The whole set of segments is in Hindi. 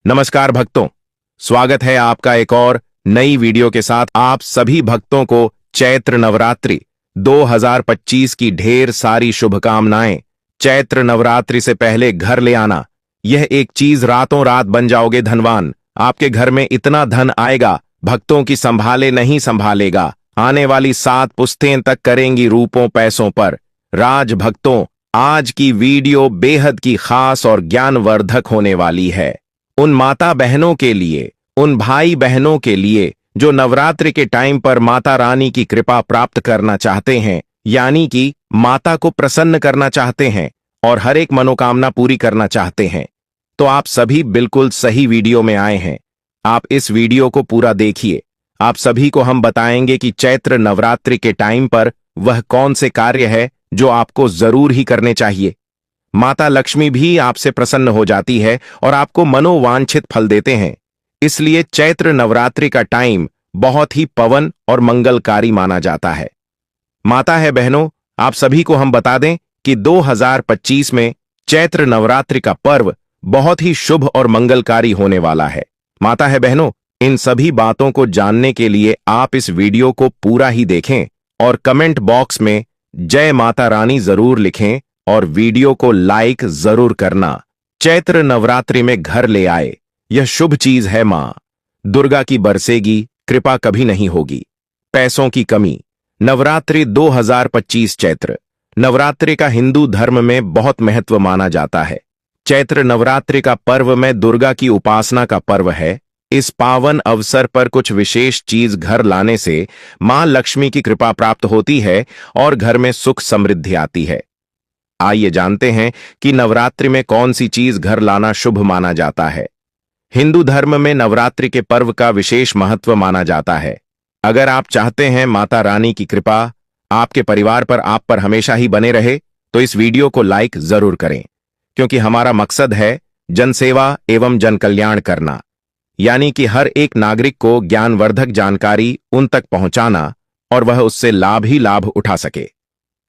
नमस्कार भक्तों, स्वागत है आपका एक और नई वीडियो के साथ। आप सभी भक्तों को चैत्र नवरात्रि 2025 की ढेर सारी शुभकामनाएं। चैत्र नवरात्रि से पहले घर ले आना, यह एक चीज रातों रात बन जाओगे धनवान। आपके घर में इतना धन आएगा, भक्तों की संभाले नहीं संभालेगा। आने वाली 7 पुश्तें तक करेंगी रूपों पैसों पर राज। भक्तों, आज की वीडियो बेहद की खास और ज्ञानवर्धक होने वाली है। उन माता बहनों के लिए, उन भाई बहनों के लिए जो नवरात्रि के टाइम पर माता रानी की कृपा प्राप्त करना चाहते हैं, यानी कि माता को प्रसन्न करना चाहते हैं और हर एक मनोकामना पूरी करना चाहते हैं, तो आप सभी बिल्कुल सही वीडियो में आए हैं। आप इस वीडियो को पूरा देखिए। आप सभी को हम बताएंगे कि चैत्र नवरात्रि के टाइम पर वह कौन से कार्य है जो आपको जरूर ही करने चाहिए। माता लक्ष्मी भी आपसे प्रसन्न हो जाती है और आपको मनोवांछित फल देते हैं। इसलिए चैत्र नवरात्रि का टाइम बहुत ही पवन और मंगलकारी माना जाता है। माता है बहनों, आप सभी को हम बता दें कि 2025 में चैत्र नवरात्रि का पर्व बहुत ही शुभ और मंगलकारी होने वाला है। माता है बहनों, इन सभी बातों को जानने के लिए आप इस वीडियो को पूरा ही देखें और कमेंट बॉक्स में जय माता रानी जरूर लिखें और वीडियो को लाइक जरूर करना। चैत्र नवरात्रि में घर ले आए, यह शुभ चीज है। मां दुर्गा की बरसेगी कृपा, कभी नहीं होगी पैसों की कमी। नवरात्रि 2025 चैत्र नवरात्रि का हिंदू धर्म में बहुत महत्व माना जाता है। चैत्र नवरात्रि का पर्व में दुर्गा की उपासना का पर्व है। इस पावन अवसर पर कुछ विशेष चीज घर लाने से मां लक्ष्मी की कृपा प्राप्त होती है और घर में सुख समृद्धि आती है। आइए जानते हैं कि नवरात्रि में कौन सी चीज घर लाना शुभ माना जाता है। हिंदू धर्म में नवरात्रि के पर्व का विशेष महत्व माना जाता है। अगर आप चाहते हैं माता रानी की कृपा आपके परिवार पर, आप पर हमेशा ही बने रहे, तो इस वीडियो को लाइक जरूर करें, क्योंकि हमारा मकसद है जनसेवा एवं जन कल्याण करना, यानी कि हर एक नागरिक को ज्ञानवर्धक जानकारी उन तक पहुंचाना और वह उससे लाभ ही लाभ उठा सके।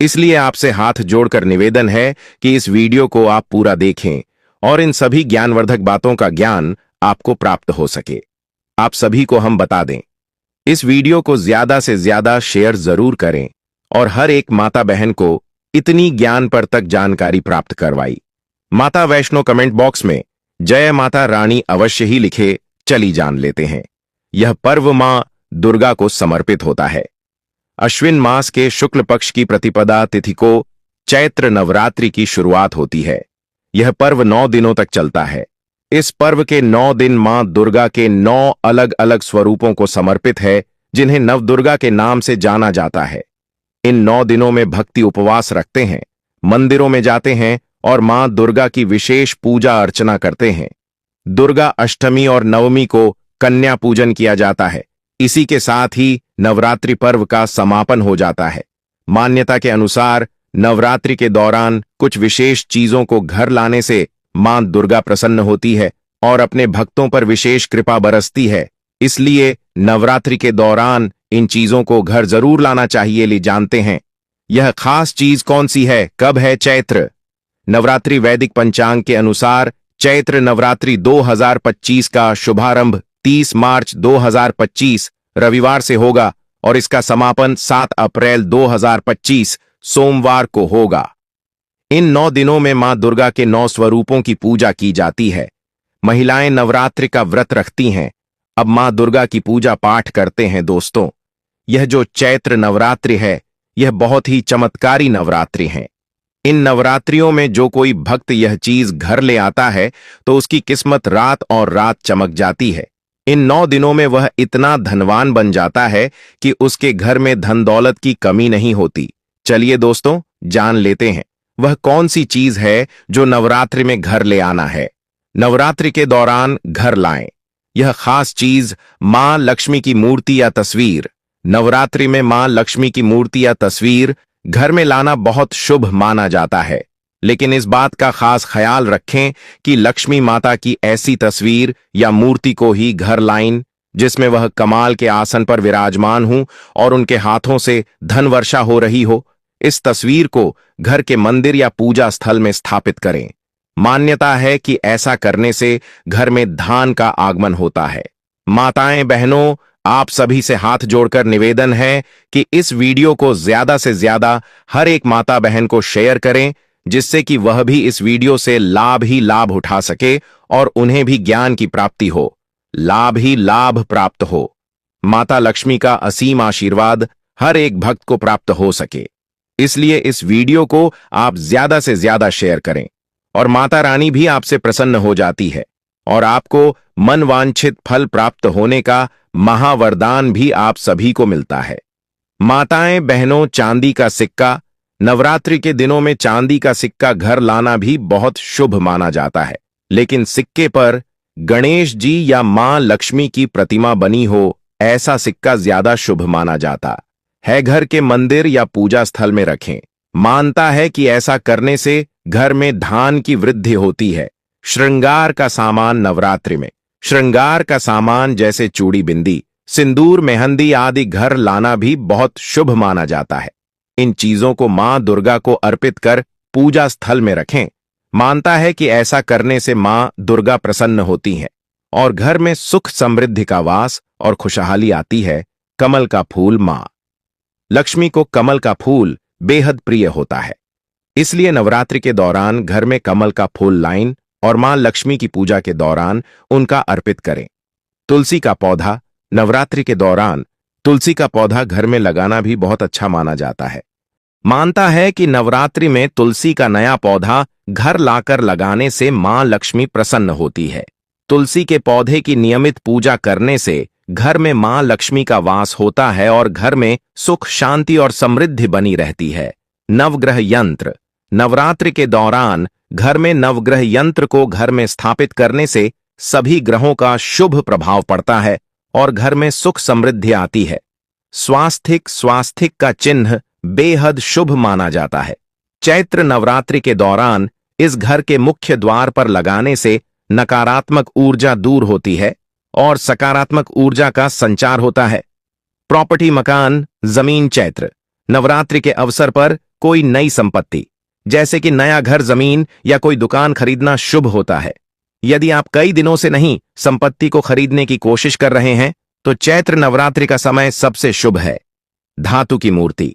इसलिए आपसे हाथ जोड़कर निवेदन है कि इस वीडियो को आप पूरा देखें और इन सभी ज्ञानवर्धक बातों का ज्ञान आपको प्राप्त हो सके। आप सभी को हम बता दें, इस वीडियो को ज्यादा से ज्यादा शेयर जरूर करें और हर एक माता बहन को इतनी ज्ञान पर तक जानकारी प्राप्त करवाई। माता वैष्णो कमेंट बॉक्स में जय माता रानी अवश्य ही लिखे। चली जान लेते हैं। यह पर्व मां दुर्गा को समर्पित होता है। अश्विन मास के शुक्ल पक्ष की प्रतिपदा तिथि को चैत्र नवरात्रि की शुरुआत होती है। यह पर्व 9 दिनों तक चलता है। इस पर्व के 9 दिन मां दुर्गा के 9 अलग अलग स्वरूपों को समर्पित है, जिन्हें नवदुर्गा के नाम से जाना जाता है। इन 9 दिनों में भक्ति उपवास रखते हैं, मंदिरों में जाते हैं और मां दुर्गा की विशेष पूजा अर्चना करते हैं। दुर्गा अष्टमी और नवमी को कन्या पूजन किया जाता है। इसी के साथ ही नवरात्रि पर्व का समापन हो जाता है। मान्यता के अनुसार नवरात्रि के दौरान कुछ विशेष चीजों को घर लाने से मां दुर्गा प्रसन्न होती है और अपने भक्तों पर विशेष कृपा बरसती है। इसलिए नवरात्रि के दौरान इन चीजों को घर जरूर लाना चाहिए। ले जानते हैं यह खास चीज कौन सी है, कब है चैत्र नवरात्रि। वैदिक पंचांग के अनुसार चैत्र नवरात्रि 2025 का शुभारंभ 30 मार्च 2025 रविवार से होगा और इसका समापन 7 अप्रैल 2025 सोमवार को होगा। इन 9 दिनों में मां दुर्गा के 9 स्वरूपों की पूजा की जाती है। महिलाएं नवरात्रि का व्रत रखती हैं। अब मां दुर्गा की पूजा पाठ करते हैं। दोस्तों, यह जो चैत्र नवरात्रि है, यह बहुत ही चमत्कारी नवरात्रि है। इन नवरात्रियों में जो कोई भक्त यह चीज घर ले आता है तो उसकी किस्मत रात और रात चमक जाती है। इन 9 दिनों में वह इतना धनवान बन जाता है कि उसके घर में धन दौलत की कमी नहीं होती। चलिए दोस्तों, जान लेते हैं वह कौन सी चीज है जो नवरात्रि में घर ले आना है। नवरात्रि के दौरान घर लाएं। यह खास चीज मां लक्ष्मी की मूर्ति या तस्वीर। नवरात्रि में मां लक्ष्मी की मूर्ति या तस्वीर घर में लाना बहुत शुभ माना जाता है, लेकिन इस बात का खास ख्याल रखें कि लक्ष्मी माता की ऐसी तस्वीर या मूर्ति को ही घर लाएं जिसमें वह कमाल के आसन पर विराजमान हूं और उनके हाथों से धन वर्षा हो रही हो। इस तस्वीर को घर के मंदिर या पूजा स्थल में स्थापित करें। मान्यता है कि ऐसा करने से घर में धान का आगमन होता है। माताएं बहनों, आप सभी से हाथ जोड़कर निवेदन है कि इस वीडियो को ज्यादा से ज्यादा हर एक माता बहन को शेयर करें, जिससे कि वह भी इस वीडियो से लाभ ही लाभ उठा सके और उन्हें भी ज्ञान की प्राप्ति हो, लाभ ही लाभ प्राप्त हो। माता लक्ष्मी का असीम आशीर्वाद हर एक भक्त को प्राप्त हो सके, इसलिए इस वीडियो को आप ज्यादा से ज्यादा शेयर करें और माता रानी भी आपसे प्रसन्न हो जाती है और आपको मनवांछित फल प्राप्त होने का महावरदान भी आप सभी को मिलता है। माताएं बहनों, चांदी का सिक्का, नवरात्रि के दिनों में चांदी का सिक्का घर लाना भी बहुत शुभ माना जाता है, लेकिन सिक्के पर गणेश जी या मां लक्ष्मी की प्रतिमा बनी हो, ऐसा सिक्का ज्यादा शुभ माना जाता है। घर के मंदिर या पूजा स्थल में रखें। मानता है कि ऐसा करने से घर में धान की वृद्धि होती है। श्रृंगार का सामान नवरात्रि में, श्रृंगार का सामान जैसे चूड़ी, बिंदी, सिंदूर, मेहंदी आदि घर लाना भी बहुत शुभ माना जाता है। इन चीजों को मां दुर्गा को अर्पित कर पूजा स्थल में रखें। मानता है कि ऐसा करने से मां दुर्गा प्रसन्न होती हैं और घर में सुख समृद्धि का वास और खुशहाली आती है। कमल का फूल, मां लक्ष्मी को कमल का फूल बेहद प्रिय होता है, इसलिए नवरात्रि के दौरान घर में कमल का फूल लाएं और मां लक्ष्मी की पूजा के दौरान उनका अर्पित करें। तुलसी का पौधा, नवरात्रि के दौरान तुलसी का पौधा घर में लगाना भी बहुत अच्छा माना जाता है। मानता है कि नवरात्रि में तुलसी का नया पौधा घर लाकर लगाने से मां लक्ष्मी प्रसन्न होती है। तुलसी के पौधे की नियमित पूजा करने से घर में मां लक्ष्मी का वास होता है और घर में सुख, शांति और समृद्धि बनी रहती है। नवग्रह यंत्र, नवरात्रि के दौरान घर में नवग्रह यंत्र को घर में स्थापित करने से सभी ग्रहों का शुभ प्रभाव पड़ता है और घर में सुख समृद्धि आती है। स्वास्तिक का चिन्ह बेहद शुभ माना जाता है। चैत्र नवरात्रि के दौरान इस घर के मुख्य द्वार पर लगाने से नकारात्मक ऊर्जा दूर होती है और सकारात्मक ऊर्जा का संचार होता है। प्रॉपर्टी, मकान, जमीन, चैत्र नवरात्रि के अवसर पर कोई नई संपत्ति जैसे कि नया घर, जमीन या कोई दुकान खरीदना शुभ होता है। यदि आप कई दिनों से नहीं संपत्ति को खरीदने की कोशिश कर रहे हैं तो चैत्र नवरात्रि का समय सबसे शुभ है। धातु की मूर्ति,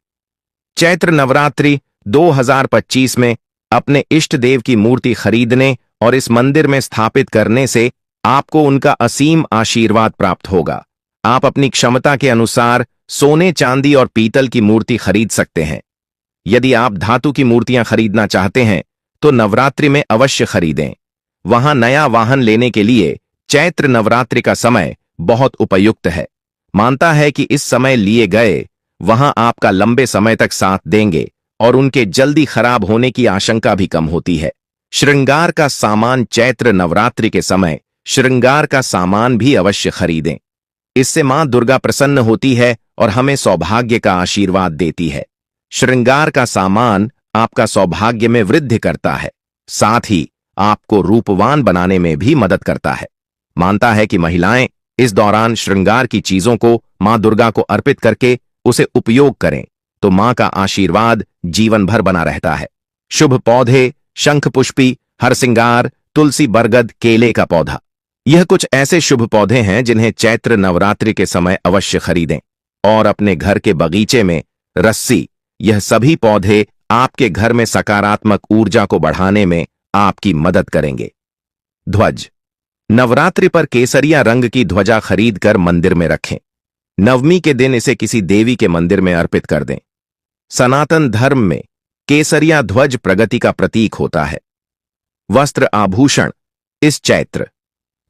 चैत्र नवरात्रि 2025 में अपने इष्ट देव की मूर्ति खरीदने और इस मंदिर में स्थापित करने से आपको उनका असीम आशीर्वाद प्राप्त होगा। आप अपनी क्षमता के अनुसार सोने, चांदी और पीतल की मूर्ति खरीद सकते हैं। यदि आप धातु की मूर्तियां खरीदना चाहते हैं तो नवरात्रि में अवश्य खरीदें। वहां नया वाहन लेने के लिए चैत्र नवरात्रि का समय बहुत उपयुक्त है। मानता है कि इस समय लिए गए वहां आपका लंबे समय तक साथ देंगे और उनके जल्दी खराब होने की आशंका भी कम होती है। श्रृंगार का सामान, चैत्र नवरात्रि के समय श्रृंगार का सामान भी अवश्य खरीदें। इससे मां दुर्गा प्रसन्न होती है और हमें सौभाग्य का आशीर्वाद देती है। श्रृंगार का सामान आपका सौभाग्य में वृद्धि करता है, साथ ही आपको रूपवान बनाने में भी मदद करता है। मानता है कि महिलाएं इस दौरान श्रृंगार की चीजों को मां दुर्गा को अर्पित करके उसे उपयोग करें तो मां का आशीर्वाद जीवन भर बना रहता है। शुभ पौधे, शंख पुष्पी, हरसिंगार, तुलसी, बरगद, केले का पौधा, यह कुछ ऐसे शुभ पौधे हैं जिन्हें चैत्र नवरात्रि के समय अवश्य खरीदें और अपने घर के बगीचे में रस्सी, यह सभी पौधे आपके घर में सकारात्मक ऊर्जा को बढ़ाने में आपकी मदद करेंगे। ध्वज, नवरात्रि पर केसरिया रंग की ध्वजा खरीदकर मंदिर में रखें। नवमी के दिन इसे किसी देवी के मंदिर में अर्पित कर दें। सनातन धर्म में केसरिया ध्वज प्रगति का प्रतीक होता है। वस्त्र आभूषण, इस चैत्र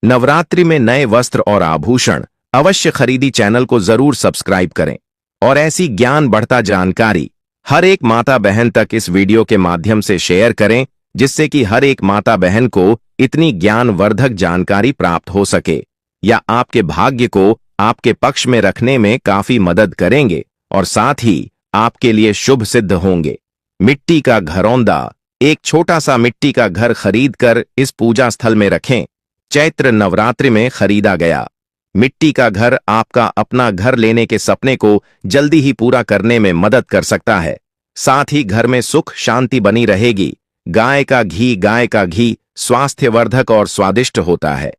नवरात्रि में नए वस्त्र और आभूषण अवश्य खरीदी। चैनल को जरूर सब्सक्राइब करें और ऐसी ज्ञान बढ़ता जानकारी हर एक माता बहन तक इस वीडियो के माध्यम से शेयर करें, जिससे कि हर एक माता बहन को इतनी ज्ञानवर्धक जानकारी प्राप्त हो सके या आपके भाग्य को आपके पक्ष में रखने में काफी मदद करेंगे और साथ ही आपके लिए शुभ सिद्ध होंगे। मिट्टी का घरौंदा, एक छोटा सा मिट्टी का घर खरीदकर इस पूजा स्थल में रखें। चैत्र नवरात्रि में खरीदा गया मिट्टी का घर आपका अपना घर लेने के सपने को जल्दी ही पूरा करने में मदद कर सकता है। साथ ही घर में सुख शांति बनी रहेगी। गाय का घी स्वास्थ्यवर्धक और स्वादिष्ट होता है।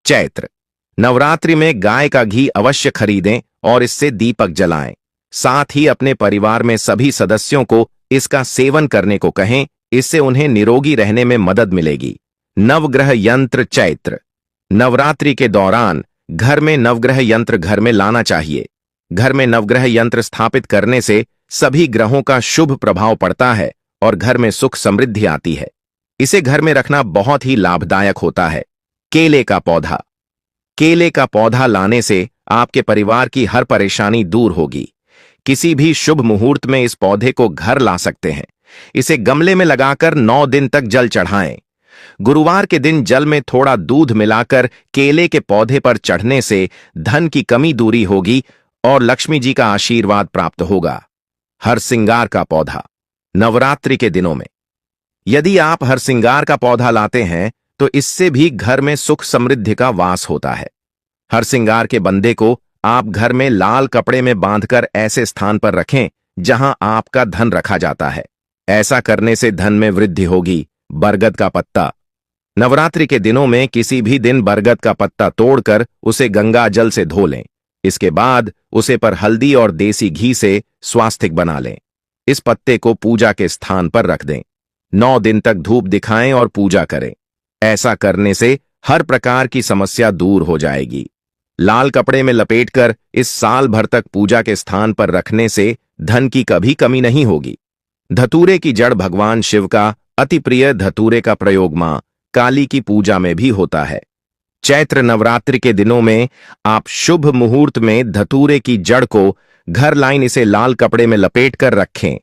चैत्र नवरात्रि में गाय का घी अवश्य खरीदें और इससे दीपक जलाएं। साथ ही अपने परिवार में सभी सदस्यों को इसका सेवन करने को कहें, इससे उन्हें निरोगी रहने में मदद मिलेगी। नवग्रह यंत्र चैत्र नवरात्रि के दौरान घर में नवग्रह यंत्र घर में लाना चाहिए। घर में नवग्रह यंत्र स्थापित करने से सभी ग्रहों का शुभ प्रभाव पड़ता है और घर में सुख समृद्धि आती है। इसे घर में रखना बहुत ही लाभदायक होता है। केले का पौधा केले का पौधा लाने से आपके परिवार की हर परेशानी दूर होगी। किसी भी शुभ मुहूर्त में इस पौधे को घर ला सकते हैं। इसे गमले में लगाकर 9 दिन तक जल चढ़ाएं। गुरुवार के दिन जल में थोड़ा दूध मिलाकर केले के पौधे पर चढ़ने से धन की कमी दूरी होगी और लक्ष्मी जी का आशीर्वाद प्राप्त होगा। हरसिंगार का पौधा नवरात्रि के दिनों में यदि आप हरसिंगार का पौधा लाते हैं तो इससे भी घर में सुख समृद्धि का वास होता है। हरसिंगार के बंदे को आप घर में लाल कपड़े में बांधकर ऐसे स्थान पर रखें जहां आपका धन रखा जाता है। ऐसा करने से धन में वृद्धि होगी। बरगद का पत्ता नवरात्रि के दिनों में किसी भी दिन बरगद का पत्ता तोड़कर उसे गंगा जल से धो लें। इसके बाद उसे पर हल्दी और देसी घी से स्वास्तिक बना लें। इस पत्ते को पूजा के स्थान पर रख दें। 9 दिन तक धूप दिखाएं और पूजा करें। ऐसा करने से हर प्रकार की समस्या दूर हो जाएगी। लाल कपड़े में लपेटकर इस साल भर तक पूजा के स्थान पर रखने से धन की कभी कमी नहीं होगी। धतूरे की जड़ भगवान शिव का अति प्रिय धतूरे का प्रयोग मां काली की पूजा में भी होता है। चैत्र नवरात्रि के दिनों में आप शुभ मुहूर्त में धतूरे की जड़ को घर लाइन इसे लाल कपड़े में लपेट कर रखें।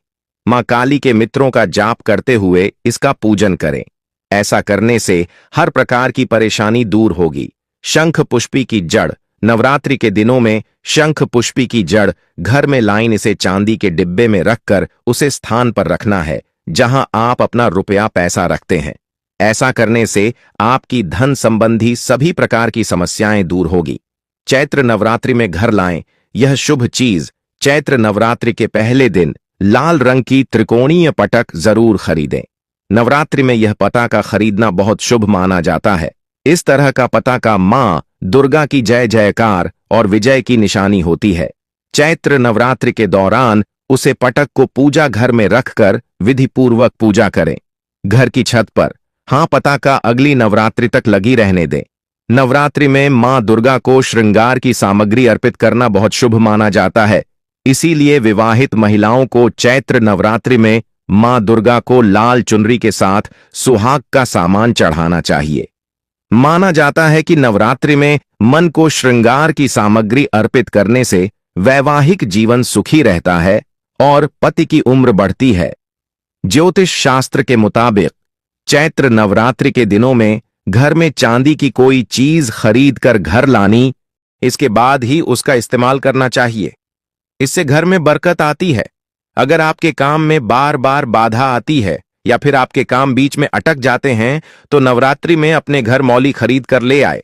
मां काली के मित्रों का जाप करते हुए इसका पूजन करें। ऐसा करने से हर प्रकार की परेशानी दूर होगी। शंख पुष्पी की जड़ नवरात्रि के दिनों में शंख पुष्पी की जड़ घर में लाइन इसे चांदी के डिब्बे में रखकर उसे स्थान पर रखना है जहां आप अपना रुपया पैसा रखते हैं। ऐसा करने से आपकी धन संबंधी सभी प्रकार की समस्याएं दूर होगी। चैत्र नवरात्रि में घर लाएं यह शुभ चीज। चैत्र नवरात्रि के पहले दिन लाल रंग की त्रिकोणीय पटक जरूर खरीदें। नवरात्रि में यह पताका खरीदना बहुत शुभ माना जाता है। इस तरह का पताका मां दुर्गा की जय जयकार और विजय की निशानी होती है। चैत्र नवरात्रि के दौरान उसे पटक को पूजा घर में रखकर विधिपूर्वक पूजा करें। घर की छत पर पताका अगली नवरात्रि तक लगी रहने दें। नवरात्रि में मां दुर्गा को श्रृंगार की सामग्री अर्पित करना बहुत शुभ माना जाता है। इसीलिए विवाहित महिलाओं को चैत्र नवरात्रि में मां दुर्गा को लाल चुनरी के साथ सुहाग का सामान चढ़ाना चाहिए। माना जाता है कि नवरात्रि में मन को श्रृंगार की सामग्री अर्पित करने से वैवाहिक जीवन सुखी रहता है और पति की उम्र बढ़ती है। ज्योतिष शास्त्र के मुताबिक चैत्र नवरात्रि के दिनों में घर में चांदी की कोई चीज खरीद कर घर लानी, इसके बाद ही उसका इस्तेमाल करना चाहिए। इससे घर में बरकत आती है। अगर आपके काम में बार बार बाधा आती है या फिर आपके काम बीच में अटक जाते हैं तो नवरात्रि में अपने घर मौली खरीद कर ले आए।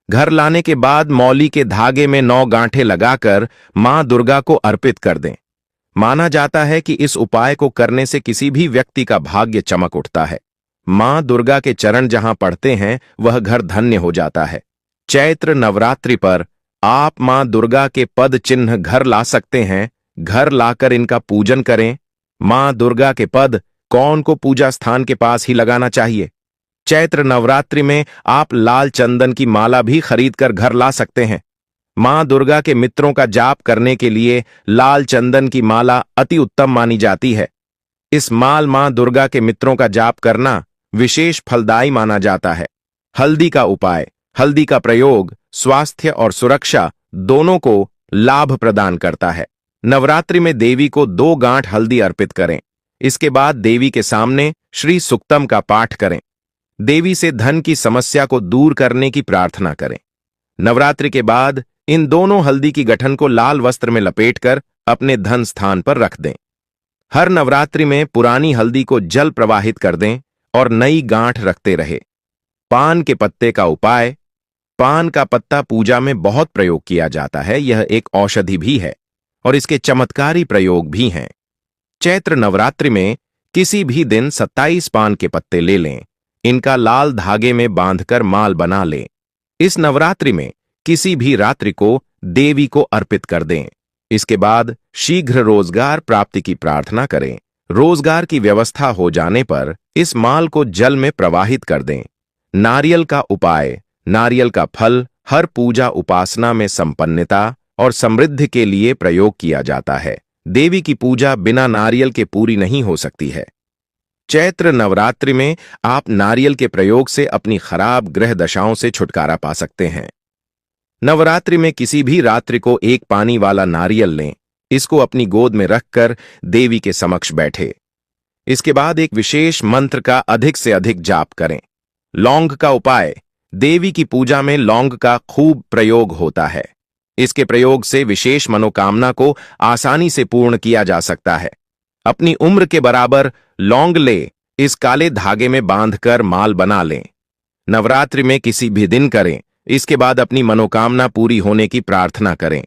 घर लाने के बाद मौली के धागे में 9 गांठें लगाकर मां दुर्गा को अर्पित कर दें। माना जाता है कि इस उपाय को करने से किसी भी व्यक्ति का भाग्य चमक उठता है। मां दुर्गा के चरण जहां पड़ते हैं वह घर धन्य हो जाता है। चैत्र नवरात्रि पर आप मां दुर्गा के पद चिन्ह घर ला सकते हैं। घर लाकर इनका पूजन करें। मां दुर्गा के पद कौन को पूजा स्थान के पास ही लगाना चाहिए। चैत्र नवरात्रि में आप लाल चंदन की माला भी खरीदकर घर ला सकते हैं। मां दुर्गा के मित्रों का जाप करने के लिए लाल चंदन की माला अति उत्तम मानी जाती है। इस मां दुर्गा के मित्रों का जाप करना विशेष फलदायी माना जाता है। हल्दी का उपाय। हल्दी का प्रयोग स्वास्थ्य और सुरक्षा दोनों को लाभ प्रदान करता है। नवरात्रि में देवी को 2 गांठ हल्दी अर्पित करें। इसके बाद देवी के सामने श्री सुक्तम का पाठ करें। देवी से धन की समस्या को दूर करने की प्रार्थना करें। नवरात्रि के बाद इन दोनों हल्दी की गठन को लाल वस्त्र में लपेटकर अपने धन स्थान पर रख दें। हर नवरात्रि में पुरानी हल्दी को जल प्रवाहित कर दें और नई गांठ रखते रहे। पान के पत्ते का उपाय। पान का पत्ता पूजा में बहुत प्रयोग किया जाता है। यह एक औषधि भी है और इसके चमत्कारी प्रयोग भी हैं। चैत्र नवरात्रि में किसी भी दिन 27 पान के पत्ते ले लें, इनका लाल धागे में बांधकर माल बना लें। इस नवरात्रि में किसी भी रात्रि को देवी को अर्पित कर दें। इसके बाद शीघ्र रोजगार प्राप्ति की प्रार्थना करें। रोजगार की व्यवस्था हो जाने पर इस माल को जल में प्रवाहित कर दें। नारियल का उपाय। नारियल का फल हर पूजा उपासना में संपन्नता और समृद्धि के लिए प्रयोग किया जाता है। देवी की पूजा बिना नारियल के पूरी नहीं हो सकती है। चैत्र नवरात्रि में आप नारियल के प्रयोग से अपनी खराब ग्रह दशाओं से छुटकारा पा सकते हैं। नवरात्रि में किसी भी रात्रि को एक पानी वाला नारियल लें, इसको अपनी गोद में रखकर देवी के समक्ष बैठे। इसके बाद एक विशेष मंत्र का अधिक से अधिक जाप करें। लौंग का उपाय। देवी की पूजा में लौंग का खूब प्रयोग होता है। इसके प्रयोग से विशेष मनोकामना को आसानी से पूर्ण किया जा सकता है। अपनी उम्र के बराबर लौंग ले, इस काले धागे में बांधकर माल बना लें। नवरात्रि में किसी भी दिन करें। इसके बाद अपनी मनोकामना पूरी होने की प्रार्थना करें।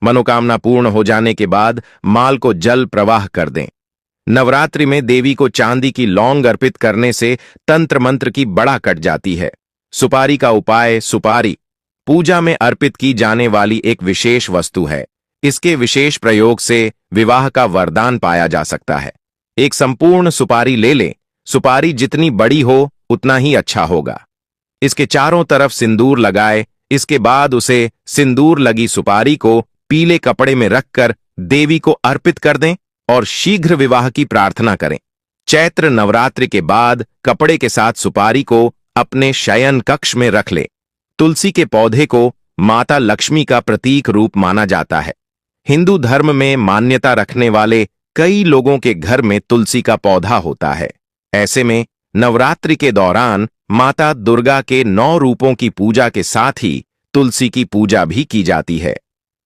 मनोकामना पूर्ण हो जाने के बाद माल को जल प्रवाह कर दें। नवरात्रि में देवी को चांदी की लौंग अर्पित करने से तंत्र मंत्र की बड़ा कट जाती है। सुपारी का उपाय। सुपारी पूजा में अर्पित की जाने वाली एक विशेष वस्तु है। इसके विशेष प्रयोग से विवाह का वरदान पाया जा सकता है। एक संपूर्ण सुपारी ले लें। सुपारी जितनी बड़ी हो उतना ही अच्छा होगा। इसके चारों तरफ सिंदूर लगाए। इसके बाद उसे सिंदूर लगी सुपारी को पीले कपड़े में रखकर देवी को अर्पित कर दें और शीघ्र विवाह की प्रार्थना करें। चैत्र नवरात्रि के बाद कपड़े के साथ सुपारी को अपने शयन कक्ष में रख ले। तुलसी के पौधे को माता लक्ष्मी का प्रतीक रूप माना जाता है। हिंदू धर्म में मान्यता रखने वाले कई लोगों के घर में तुलसी का पौधा होता है। ऐसे में नवरात्रि के दौरान माता दुर्गा के 9 रूपों की पूजा के साथ ही तुलसी की पूजा भी की जाती है।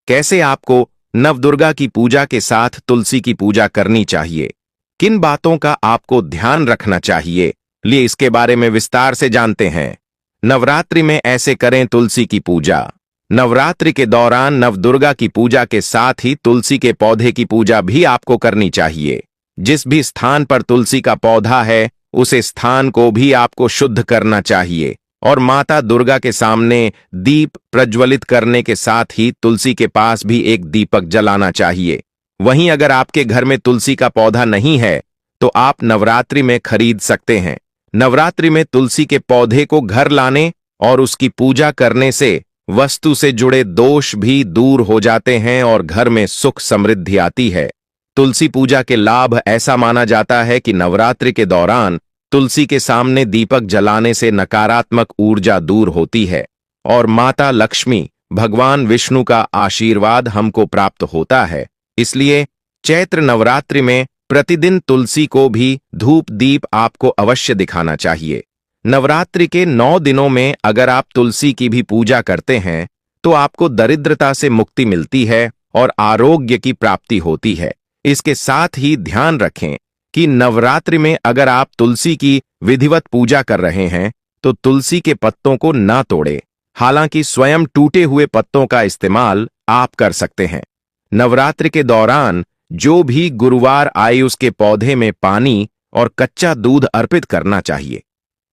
कैसे आपको नवदुर्गा की पूजा के साथ तुलसी की पूजा करनी चाहिए, किन बातों का आपको ध्यान रखना चाहिए, लिए इसके बारे में विस्तार से जानते हैं। नवरात्रि में ऐसे करें तुलसी की पूजा। नवरात्रि के दौरान नवदुर्गा की पूजा के साथ ही तुलसी के पौधे की पूजा भी आपको करनी चाहिए। जिस भी स्थान पर तुलसी का पौधा है उसे स्थान को भी आपको शुद्ध करना चाहिए और माता दुर्गा के सामने दीप प्रज्वलित करने के साथ ही तुलसी के पास भी एक दीपक जलाना चाहिए। वहीं अगर आपके घर में तुलसी का पौधा नहीं है तो आप नवरात्रि में खरीद सकते हैं। नवरात्रि में तुलसी के पौधे को घर लाने और उसकी पूजा करने से वस्तु से जुड़े दोष भी दूर हो जाते हैं और घर में सुख समृद्धि आती है। तुलसी पूजा के लाभ। ऐसा माना जाता है कि नवरात्रि के दौरान तुलसी के सामने दीपक जलाने से नकारात्मक ऊर्जा दूर होती है और माता लक्ष्मी भगवान विष्णु का आशीर्वाद हमको प्राप्त होता है। इसलिए चैत्र नवरात्रि में प्रतिदिन तुलसी को भी धूप दीप आपको अवश्य दिखाना चाहिए। नवरात्रि के 9 दिनों में अगर आप तुलसी की भी पूजा करते हैं तो आपको दरिद्रता से मुक्ति मिलती है और आरोग्य की प्राप्ति होती है। इसके साथ ही ध्यान रखें कि नवरात्रि में अगर आप तुलसी की विधिवत पूजा कर रहे हैं तो तुलसी के पत्तों को ना तोड़ें। हालांकि स्वयं टूटे हुए पत्तों का इस्तेमाल आप कर सकते हैं। नवरात्रि के दौरान जो भी गुरुवार आए उसके पौधे में पानी और कच्चा दूध अर्पित करना चाहिए।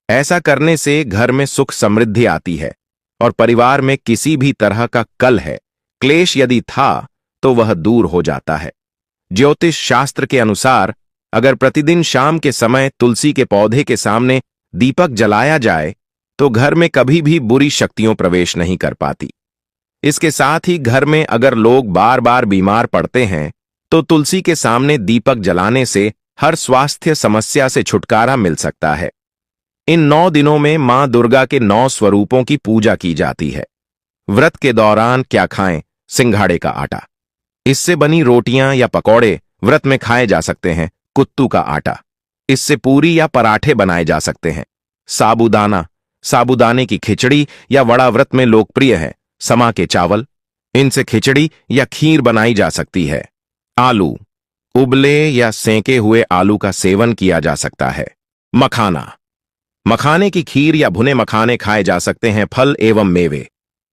ऐसा करने से घर में सुख समृद्धि आती है और परिवार में किसी भी तरह का कलह, क्लेश यदि था तो वह दूर हो जाता है। ज्योतिष शास्त्र के अनुसार अगर प्रतिदिन शाम के समय तुलसी के पौधे के सामने दीपक जलाया जाए तो घर में कभी भी बुरी शक्तियां प्रवेश नहीं कर पाती। इसके साथ ही घर में अगर लोग बार बार बीमार पड़ते हैं तो तुलसी के सामने दीपक जलाने से हर स्वास्थ्य समस्या से छुटकारा मिल सकता है। इन 9 दिनों में मां दुर्गा के 9 स्वरूपों की पूजा की जाती है। व्रत के दौरान क्या खाएं? सिंघाड़े का आटा। इससे बनी रोटियां या पकौड़े व्रत में खाए जा सकते हैं। कुत्तू का आटा, इससे पूरी या पराठे बनाए जा सकते हैं। साबूदाना, साबूदाने की खिचड़ी या वड़ा व्रत में लोकप्रिय है। समा के चावल, इनसे खिचड़ी या खीर बनाई जा सकती है। आलू, उबले या सेंके हुए आलू का सेवन किया जा सकता है। मखाना, मखाने की खीर या भुने मखाने खाए जा सकते हैं। फल एवं मेवे,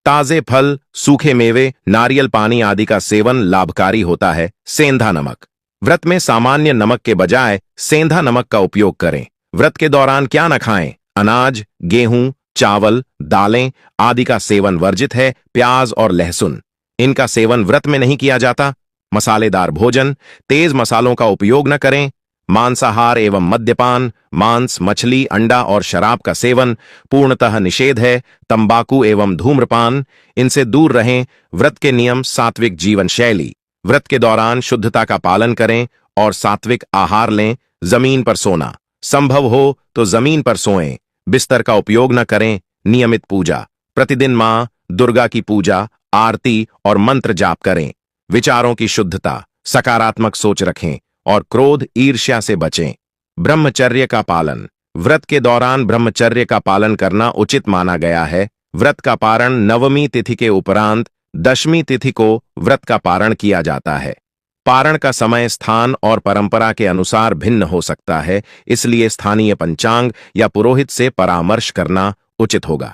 ताजे फल, सूखे मेवे, नारियल पानी आदि का सेवन लाभकारी होता है। सेंधा नमक, व्रत में सामान्य नमक के बजाय सेंधा नमक का उपयोग करें। व्रत के दौरान क्या न खाएं? अनाज, गेहूं, चावल, दालें आदि का सेवन वर्जित है। प्याज और लहसुन, इनका सेवन व्रत में नहीं किया जाता। मसालेदार भोजन, तेज मसालों का उपयोग न करें। मांसाहार एवं मद्यपान, मांस, मछली, अंडा और शराब का सेवन पूर्णतः निषेध है। तंबाकू एवं धूम्रपान, इनसे दूर रहें। व्रत के नियम: सात्विक जीवन शैली, व्रत के दौरान शुद्धता का पालन करें और सात्विक आहार लें। जमीन पर सोना, संभव हो तो जमीन पर सोएं। बिस्तर का उपयोग न करें। नियमित पूजा, प्रतिदिन मां दुर्गा की पूजा, आरती और मंत्र जाप करें। विचारों की शुद्धता, सकारात्मक सोच रखें और क्रोध, ईर्ष्या से बचें। ब्रह्मचर्य का पालन, व्रत के दौरान ब्रह्मचर्य का पालन करना उचित माना गया है। व्रत का पारण नवमी तिथि के उपरांत दशमी तिथि को व्रत का पारण किया जाता है। पारण का समय, स्थान और परंपरा के अनुसार भिन्न हो सकता है, इसलिए स्थानीय पंचांग या पुरोहित से परामर्श करना उचित होगा।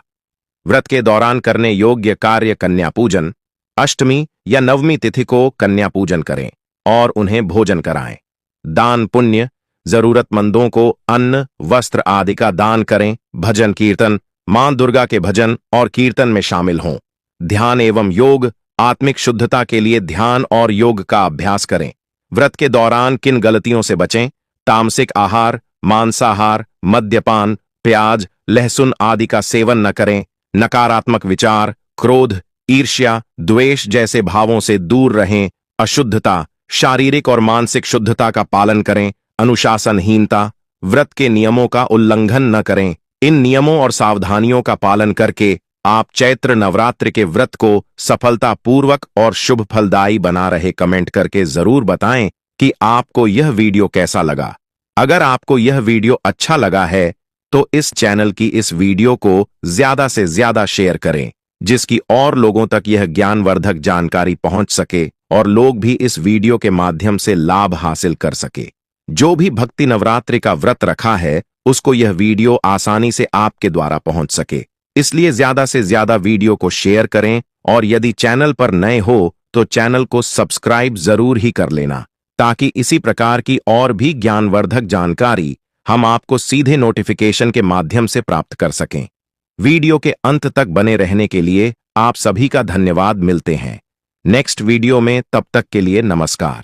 व्रत के दौरान करने योग्य कार्य: कन्या पूजन, अष्टमी या नवमी तिथि को कन्या पूजन करें और उन्हें भोजन कराएं। दान पुण्य, जरूरतमंदों को अन्न, वस्त्र आदि का दान करें। भजन कीर्तन, मां दुर्गा के भजन और कीर्तन में शामिल हों। ध्यान एवं योग, आत्मिक शुद्धता के लिए ध्यान और योग का अभ्यास करें। व्रत के दौरान किन गलतियों से बचें? तामसिक आहार, मांसाहार, मद्यपान, प्याज, लहसुन आदि का सेवन न करें। नकारात्मक विचार, क्रोध, ईर्ष्या, द्वेष जैसे भावों से दूर रहें। अशुद्धता, शारीरिक और मानसिक शुद्धता का पालन करें। अनुशासनहीनता, व्रत के नियमों का उल्लंघन न करें। इन नियमों और सावधानियों का पालन करके आप चैत्र नवरात्रि के व्रत को सफलतापूर्वक और शुभ फलदायी बना रहे। कमेंट करके जरूर बताएं कि आपको यह वीडियो कैसा लगा। अगर आपको यह वीडियो अच्छा लगा है तो इस चैनल की इस वीडियो को ज्यादा से ज्यादा शेयर करें, जिसकी और लोगों तक यह ज्ञानवर्धक जानकारी पहुंच सके और लोग भी इस वीडियो के माध्यम से लाभ हासिल कर सके। जो भी भक्ति नवरात्रि का व्रत रखा है उसको यह वीडियो आसानी से आपके द्वारा पहुंच सके, इसलिए ज्यादा से ज्यादा वीडियो को शेयर करें और यदि चैनल पर नए हो तो चैनल को सब्सक्राइब जरूर ही कर लेना, ताकि इसी प्रकार की और भी ज्ञानवर्धक जानकारी हम आपको सीधे नोटिफिकेशन के माध्यम से प्राप्त कर सकें। वीडियो के अंत तक बने रहने के लिए आप सभी का धन्यवाद। मिलते हैं नेक्स्ट वीडियो में, तब तक के लिए नमस्कार।